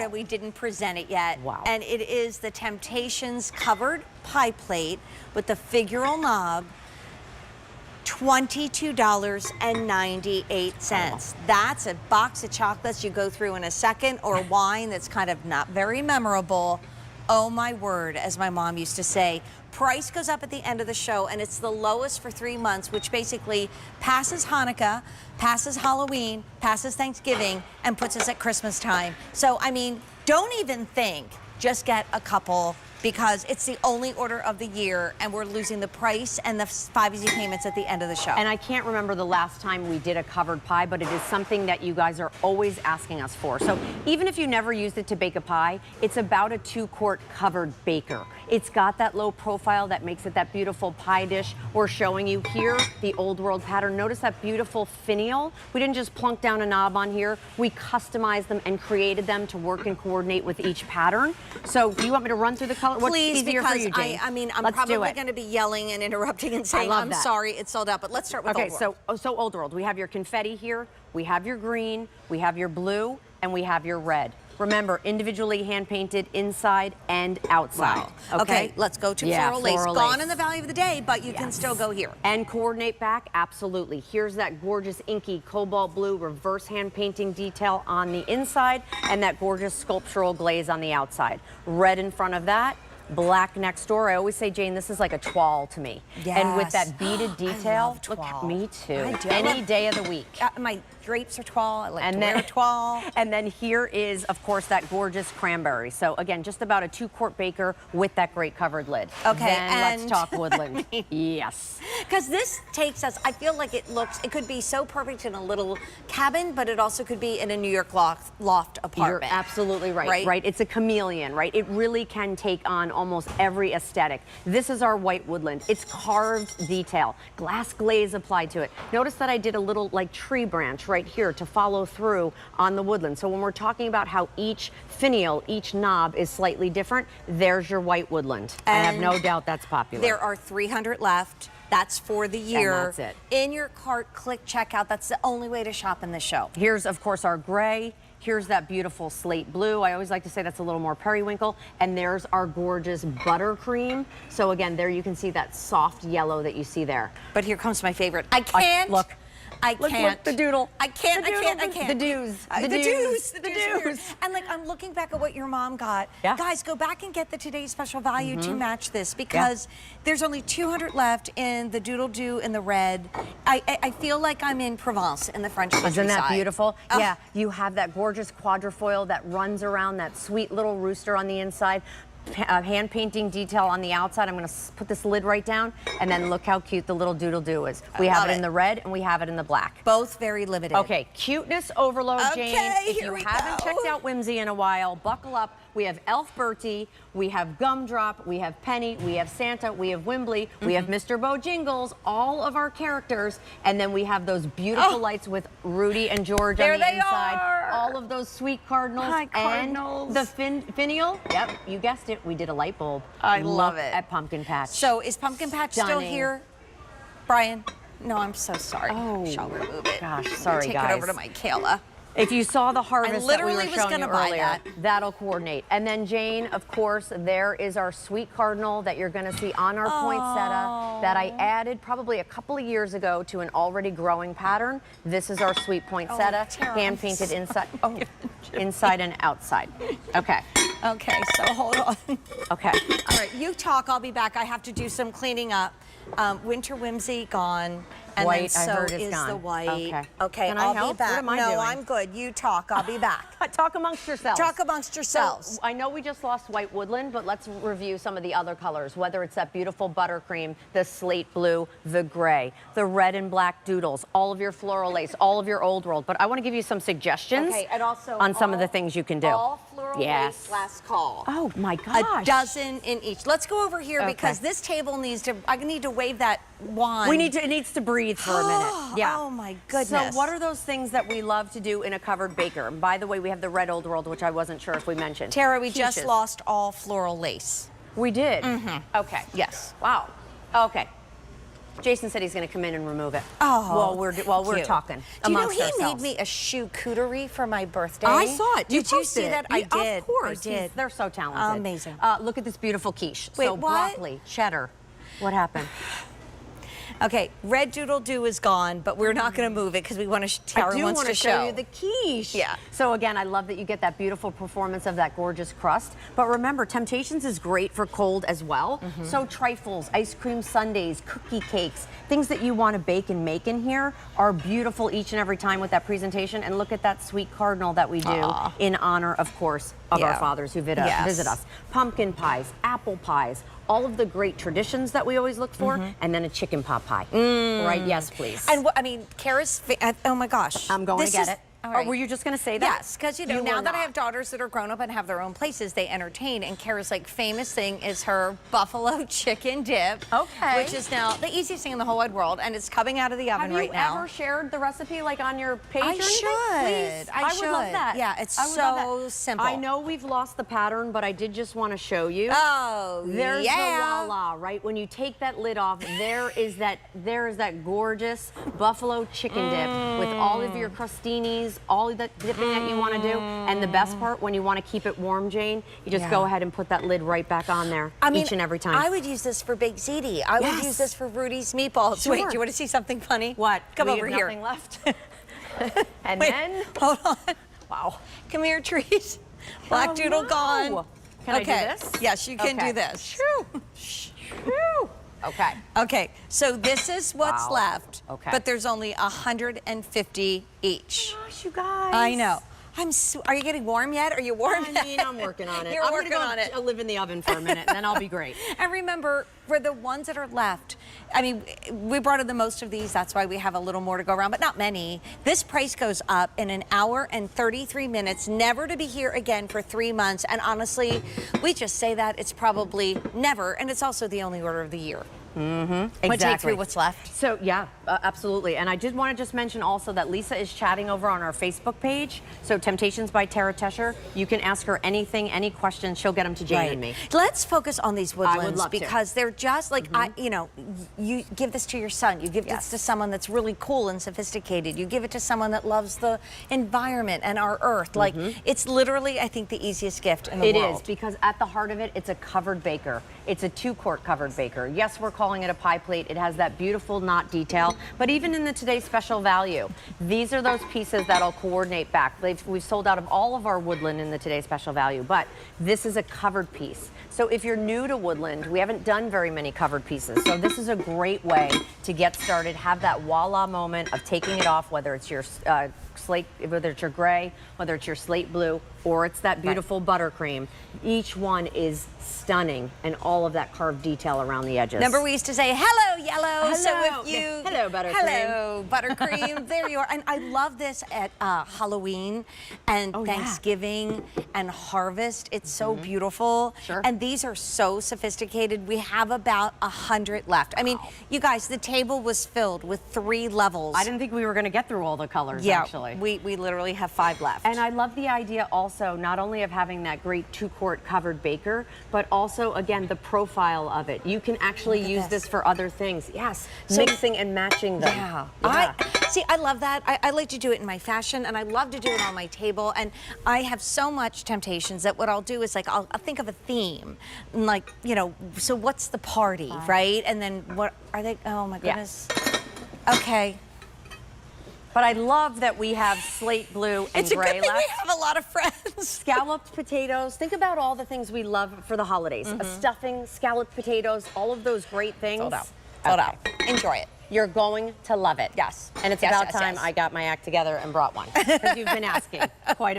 that we didn't present it yet. Wow. And it is the Temp-tations covered pie plate with the Figural knob. $22.98. That's a box of chocolates you go through in a second, or wine that's kind of not very memorable. Oh my word, as my mom used to say. Price goes up at the end of the show, and it's the lowest for 3 months, which basically passes Hanukkah, passes Halloween, passes Thanksgiving, and puts us at Christmas time. So, I mean, don't even think, just get a couple, because it's the only order of the year, and we're losing the price and the 5 easy payments at the end of the show. And I can't remember the last time we did a covered pie, but it is something that you guys are always asking us for. So even if you never used it to bake a pie, it's about a 2-quart covered baker. It's got that low profile that makes it that beautiful pie dish. We're showing you here the old world pattern. Notice that beautiful finial. We didn't just plunk down a knob on here. We customized them and created them to work and coordinate with each pattern. So do you want me to run through the color? What's Please, easier because for you, Jane? I mean, I'm Let's probably going to be yelling and interrupting and saying, I'm sorry, it's sold out, but let's start with Old World. So Old World, we have your confetti here, we have your green, we have your blue, and we have your red. Remember, individually hand-painted inside and outside. Wow. Okay, let's go to floral lace. Floral Gone lace. in the value of the day, but you can still go here. And coordinate back, absolutely. Here's that gorgeous inky cobalt blue reverse hand painting detail on the inside, and that gorgeous sculptural glaze on the outside. Red in front of that. Black next door. I always say, Jane, this is like a toile to me. Yes. And with that beaded detail, I love look, toile. me too. I do. Any day of the week. My drapes are toile. I like to wear toile. And then here is, of course, that gorgeous cranberry. So again, just about a 2-quart baker with that great covered lid. Okay, then and let's talk woodland. Yes. Because this takes us, I feel like it could be so perfect in a little cabin, but it also could be in a New York loft apartment. You're absolutely right. Right? It's a chameleon, right? It really can take on almost every aesthetic. This is our white woodland. It's carved detail, glass glaze applied to it. Notice that I did a little like tree branch right here to follow through on the woodland. So when we're talking about how each finial, each knob is slightly different, there's your white woodland. And I have no doubt that's popular. There are 300 left. That's for the year. And that's it. In your cart, click checkout. That's the only way to shop in the show. Here's, of course, our gray. Here's that beautiful slate blue. I always like to say that's a little more periwinkle. And there's our gorgeous buttercream. So again, there you can see that soft yellow that you see there. But here comes my favorite. I can't. Look, the doodle. I can't. The dews. The dews. And like, I'm looking back at what your mom got. Yeah. Guys, go back and get the Today's Special Value to match this, because there's only 200 left in the doodle do in the red. I feel like I'm in Provence in the French countryside. Isn't that beautiful? Oh. Yeah, you have that gorgeous quadrifoil that runs around that sweet little rooster on the inside. Hand painting detail on the outside. I'm going to put this lid right down, and then look how cute the little doodle do is. We have it in the red and we have it in the black. Both very limited. Okay, cuteness overload, Jane. If you haven't go. checked out Whimsy in a while, buckle up. We have Elf Bertie, we have Gumdrop, we have Penny, we have Santa, we have Wimbley, we have Mr. Bojingles, all of our characters, and then we have those beautiful lights with Rudy and George on the inside. All of those sweet cardinals. Hi, cardinals. And the finial. Yep, you guessed it. We did a light bulb. I love it. At Pumpkin Patch. So is Pumpkin Patch still here? Brian? No, I'm so sorry. Oh, shall remove it. Gosh, sorry, Take it over to my Kayla. If you saw the harvest that we were literally was showing gonna you buy earlier, that'll coordinate. And then Jane, of course, there is our sweet cardinal that you're gonna see on our poinsettia that I added probably a couple of years ago to an already growing pattern. This is our sweet poinsettia, hand painted inside, inside and outside. Okay. Okay, so hold on. Okay. All right, you talk, I'll be back. I have to do some cleaning up. Winter Whimsy gone. And White, then so I heard, is is gone. the white. Okay. Can I I'll help? be back. What am I no, doing? I'm good. You talk, I'll be back. Talk amongst yourselves. Talk amongst yourselves. So, I know we just lost white woodland, but let's review some of the other colors, whether it's that beautiful buttercream, the slate blue, the gray, the red and black doodles, all of your floral lace, all of your old world. But I want to give you some suggestions and also on some of the things you can do. All floral lace last call. Oh my gosh. A dozen in each. Let's go over here because this table needs to, I need to wave that wand. It needs to breathe for a minute. Yeah. Oh my goodness. So what are those things that we love to do in a covered baker? And by the way, we have the red old world, which I wasn't sure if we mentioned. Tara, we Quiches. just lost all floral lace. We did? Okay. Yes. Wow. Okay. Jason said he's going to come in and remove it. Oh, while we're cute. talking Do you know amongst he ourselves. made me a charcuterie for my birthday? I saw it. Did you see posted that? it. I did. Of course. I did. They're so talented. Amazing. Look at this beautiful quiche. Wait, so what? broccoli, cheddar. What happened? Okay, Red Doodle Doo is gone, but we're not going to move it because we want to. Tara wants to show you the quiche. Yeah. So again, I love that you get that beautiful performance of that gorgeous crust. But remember, Temp-tations is great for cold as well. So trifles, ice cream sundaes, cookie cakes, things that you want to bake and make in here are beautiful each and every time with that presentation. And look at that sweet cardinal that we do in honor, of course, of our fathers who visit us. Pumpkin pies, apple pies, all of the great traditions that we always look for, and then a chicken pot pie. Right? Yes, please. And I mean, Kara's. Oh my gosh. I'm going to get it. All right. Or were you just going to say that? Yes, because you know, now that I have daughters that are grown up and have their own places, they entertain. And Kara's like famous thing is her buffalo chicken dip. Okay. Which is now the easiest thing in the whole wide world, and it's coming out of the oven right now. Have you ever shared the recipe like on your page or anything? Please. I would love that. Yeah, it's so simple. I know we've lost the pattern, but I did just want to show you. Oh, There's yeah. the la-la, right? When you take that lid off, there is that gorgeous buffalo chicken dip with all of your crostinis, all of that dipping that you want to do. And the best part, when you want to keep it warm, Jane, you just go ahead and put that lid right back on there each and every time. I would use this for baked ziti. I would use this for Rudy's meatballs. Sure. Wait, do you want to see something funny? What? Come We over have here. nothing left. And Wait, then, hold on. wow. Come here, trees. Black doodle gone. Can I do this? Yes, you can do this. Shoo. Shoo. Okay. Okay, so this is what's left. Okay. But there's only 150 each. Gosh, you guys. I know. Are you getting warm yet? Are you warm? I mean, I'm working on it. You're working on it. I'll live in the oven for a minute, and then I'll be great. And remember, for the ones that are left, I mean, we brought in the most of these. That's why we have a little more to go around, but not many. This price goes up in an hour and 33 minutes, never to be here again for 3 months. And honestly, we just say that it's probably never, and it's also the only order of the year. Exactly. Want to take through what's left? So yeah, absolutely. And I did want to just mention also that Lisa is chatting over on our Facebook page. So Temp-tations by Tara Tesher. You can ask her anything, any questions. She'll get them to Jane and me. Let's focus on these woodlands love to. because they're just like, you know, you give this to your son. You give this to someone that's really cool and sophisticated. You give it to someone that loves the environment and our earth. Like, it's literally, I think, the easiest gift in the world. It is, because at the heart of it, it's a covered baker. It's a 2-quart covered baker. Yes, we're calling it a pie plate. It has that beautiful knot detail. But even in the today's special value, these are those pieces that'll coordinate back. We've sold out of all of our woodland in the today's special value, but this is a covered piece. So if you're new to woodland, we haven't done very many covered pieces. So this is a great way to get started, have that voila moment of taking it off, whether it's your slate, whether it's your gray, whether it's your slate blue, or it's that beautiful buttercream. Each one is stunning, and all of that carved detail around the edges. Remember, we used to say, hello, yellow. Hello. So if you... Hello, buttercream. Hello, buttercream. There you are. And I love this at Halloween and Thanksgiving and harvest. It's so beautiful. Sure. And these are so sophisticated. We have about 100 left. I mean, you guys, the table was filled with 3 levels. I didn't think we were going to get through all the colors, actually. We literally have 5 left. And I love the idea also not only of having that great 2-quart covered baker, but also, again, the profile of it. You can actually use this for other things. Yes, so, mixing and matching them. Yeah. I love that. I like to do it in my fashion, and I love to do it on my table. And I have so much Temp-tations that what I'll do is, like, I'll think of a theme. And, like, you know, so what's the party, right? And then what are they? Oh, my goodness. Okay. But I love that we have slate blue and gray left. We have a lot of friends. Scalloped potatoes. Think about all the things we love for the holidays. A stuffing, scalloped potatoes, all of those great things. Hold out. Hold out. Enjoy it. You're going to love it. Yes. And it's about time I got my act together and brought one, because you've been asking quite a